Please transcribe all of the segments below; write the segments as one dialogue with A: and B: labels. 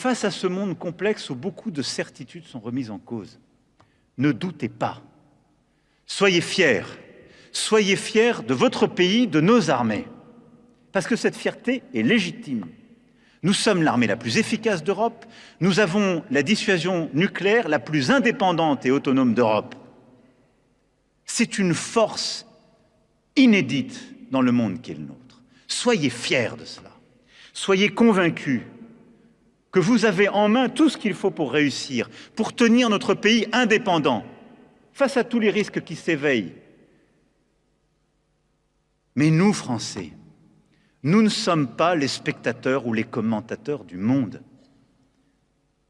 A: face à ce monde complexe où beaucoup de certitudes sont remises en cause, ne doutez pas. Soyez fiers de votre pays, de nos armées, parce que cette fierté est légitime. Nous sommes l'armée la plus efficace d'Europe, nous avons la dissuasion nucléaire la plus indépendante et autonome d'Europe. C'est une force inédite dans le monde qui est le nôtre. Soyez fiers de cela. Soyez convaincus que vous avez en main tout ce qu'il faut pour réussir, pour tenir notre pays indépendant face à tous les risques qui s'éveillent. Mais nous, Français, nous ne sommes pas les spectateurs ou les commentateurs du monde.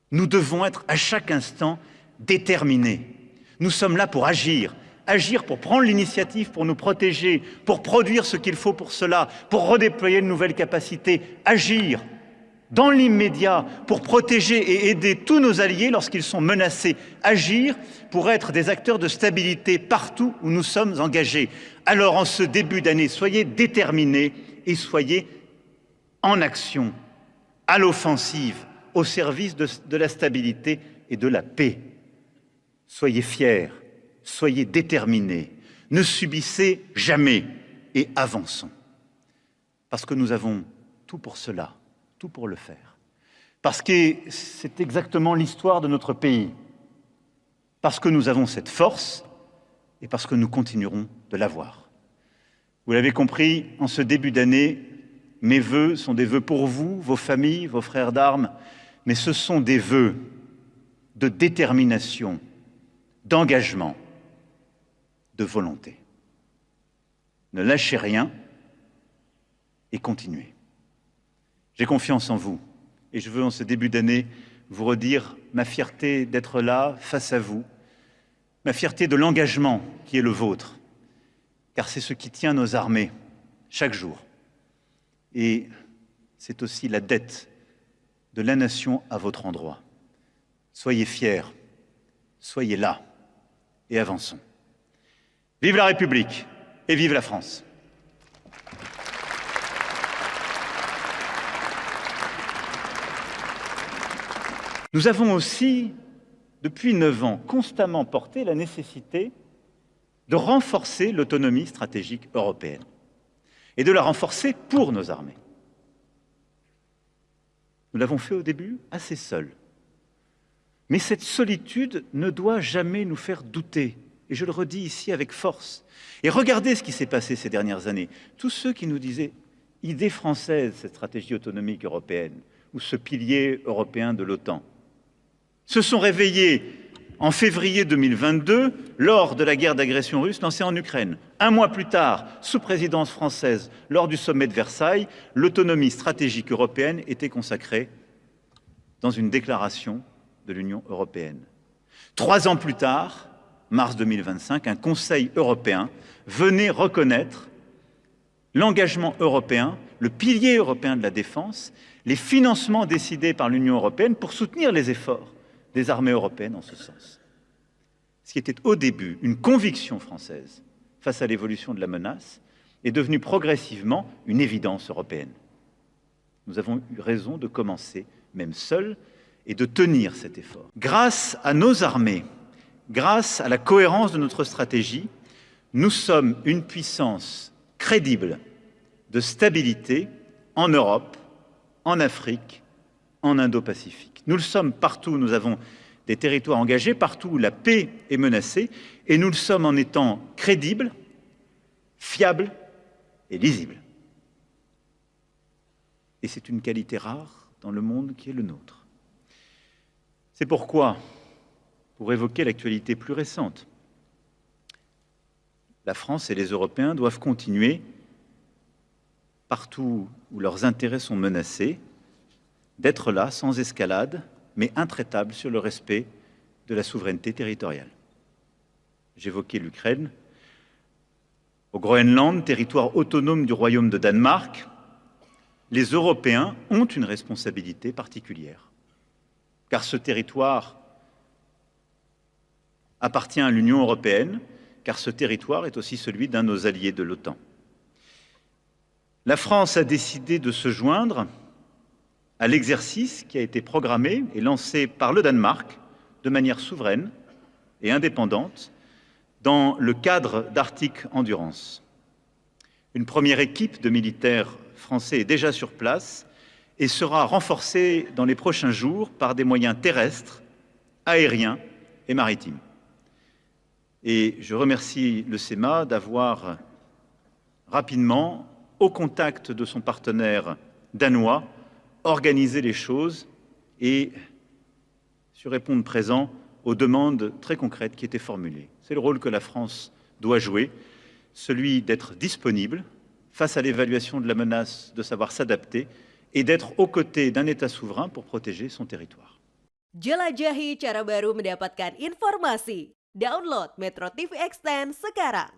A: Nous devons être à chaque instant déterminés. Nous sommes là pour agir pour prendre l'initiative, pour nous protéger, pour produire ce qu'il faut pour cela, pour redéployer de nouvelles capacités, agir dans l'immédiat pour protéger et aider tous nos alliés lorsqu'ils sont menacés, agir pour être des acteurs de stabilité partout où nous sommes engagés. Alors en ce début d'année, soyez déterminés et soyez en action, à l'offensive, au service de la stabilité et de la paix. Soyez fiers, soyez déterminés, ne subissez jamais et avançons. Parce que nous avons tout pour cela, tout pour le faire. Parce que c'est exactement l'histoire de notre pays. Parce que nous avons cette force et parce que nous continuerons de l'avoir. Vous l'avez compris, en ce début d'année, mes vœux sont des vœux pour vous, vos familles, vos frères d'armes, mais ce sont des vœux de détermination, d'engagement, de volonté. Ne lâchez rien et continuez. J'ai confiance en vous et je veux en ce début d'année vous redire ma fierté d'être là face à vous, ma fierté de l'engagement qui est le vôtre, car c'est ce qui tient nos armées chaque jour. Et c'est aussi la dette de la nation à votre endroit. Soyez fiers, soyez là et avançons. Vive la République et vive la France. Nous avons aussi, depuis 9 ans, constamment porté la nécessité de renforcer l'autonomie stratégique européenne et de la renforcer pour nos armées. Nous l'avons fait au début assez seuls. Mais cette solitude ne doit jamais nous faire douter. Et je le redis ici avec force. Et regardez ce qui s'est passé ces dernières années. Tous ceux qui nous disaient « idée française, cette stratégie autonomique européenne » ou ce pilier européen de l'OTAN, se sont réveillés en février 2022 lors de la guerre d'agression russe lancée en Ukraine. Un mois plus tard, sous présidence française, lors du sommet de Versailles, l'autonomie stratégique européenne était consacrée dans une déclaration de l'Union européenne. 3 ans plus tard, mars 2025, un Conseil européen venait reconnaître l'engagement européen, le pilier européen de la défense, les financements décidés par l'Union européenne pour soutenir les efforts des armées européennes en ce sens. Ce qui était au début une conviction française face à l'évolution de la menace est devenu progressivement une évidence européenne. Nous avons eu raison de commencer, même seuls, et de tenir cet effort. Grâce à nos armées, grâce à la cohérence de notre stratégie, nous sommes une puissance crédible de stabilité en Europe, en Afrique, en Indo-Pacifique. Nous le sommes partout, nous avons des territoires engagés, partout où la paix est menacée, et nous le sommes en étant crédibles, fiables et lisibles. Et c'est une qualité rare dans le monde qui est le nôtre. C'est pourquoi, pour évoquer l'actualité plus récente, la France et les Européens doivent continuer, partout où leurs intérêts sont menacés, d'être là, sans escalade, mais intraitables sur le respect de la souveraineté territoriale. J'évoquais l'Ukraine. Au Groenland, territoire autonome du Royaume de Danemark, les Européens ont une responsabilité particulière, car ce territoire appartient à l'Union européenne, car ce territoire est aussi celui d'un de nos alliés de l'OTAN. La France a décidé de se joindre à l'exercice qui a été programmé et lancé par le Danemark de manière souveraine et indépendante dans le cadre d'Arctic Endurance. Une première équipe de militaires français est déjà sur place et sera renforcée dans les prochains jours par des moyens terrestres, aériens et maritimes. Et je remercie le SEMA d'avoir rapidement, au contact de son partenaire danois, organisé les choses et su répondre présent aux demandes très concrètes qui étaient formulées. C'est le rôle que la France doit jouer, celui d'être disponible face à l'évaluation de la menace, de savoir s'adapter et d'être aux côtés d'un État souverain pour protéger son territoire.
B: Jelajahi cara baru mendapatkan informasi. Download Metro TV Extend sekarang.